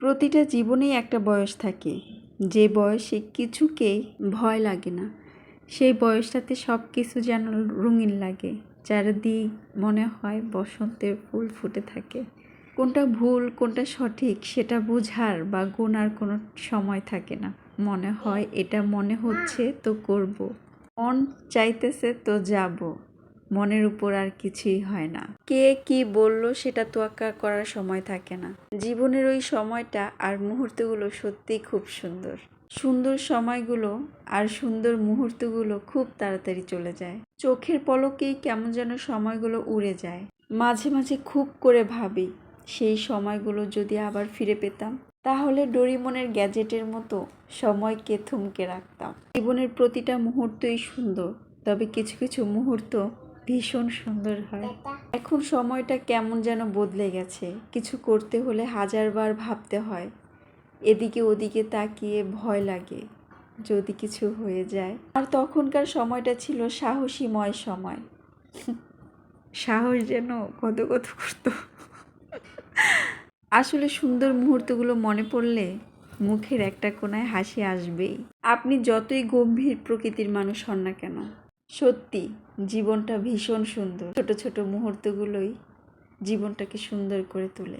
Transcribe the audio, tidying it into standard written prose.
প্রতিটা জীবনেই একটা বয়স থাকে, যে বয়সে কিছুকেই ভয় লাগে না। সেই বয়সটাতে সব কিছু যেন রঙিন লাগে, চারিদিক মনে হয় বসন্তের ফুল ফুটে থাকে। কোনটা ভুল কোনটা সঠিক সেটা বোঝার বা গোনার কোনো সময় থাকে না। মনে হয় এটা মনে হচ্ছে তো করব, মন চাইতেছে তো যাব, মনের উপর আর কিছুই হয় না। কে কি বলল সেটা তোয়াক্কা করার সময় থাকে না। জীবনের ওই সময়টা আর মুহূর্তগুলো সত্যিই খুব সুন্দর। সুন্দর সময়গুলো আর সুন্দর মুহূর্তগুলো খুব তাড়াতাড়ি চলে যায়। চোখের পলকেই কেমন যেন সময়গুলো উড়ে যায়। মাঝে মাঝে খুব করে ভাবি, সেই সময়গুলো যদি আবার ফিরে পেতাম, তাহলে ডোরিমনের গ্যাজেটের মতো সময়কে থমকে রাখতাম। জীবনের প্রতিটা মুহূর্তই সুন্দর, তবে কিছু কিছু মুহূর্ত ভীষণ সুন্দর হয়। এখন সময়টা কেমন যেন বদলে গেছে। কিছু করতে হলে হাজারবার ভাবতে হয়। এদিকে ওদিকে তাকিয়ে ভয় লাগে যদি কিছু হয়ে যায়। আর তখনকার সময়টা ছিল সাহসীময় সময়। সাহস যেন কত কত করত। আসলে সুন্দর মুহূর্তগুলো মনে পড়লে মুখের একটা কোণায় হাসি আসবেই। আপনি যতই গম্ভীর প্রকৃতির মানুষ হন না কেন, সত্যি জীবনটা ভীষণ সুন্দর। ছোট ছোট মুহূর্তগুলোই জীবনটাকে সুন্দর করে তোলে।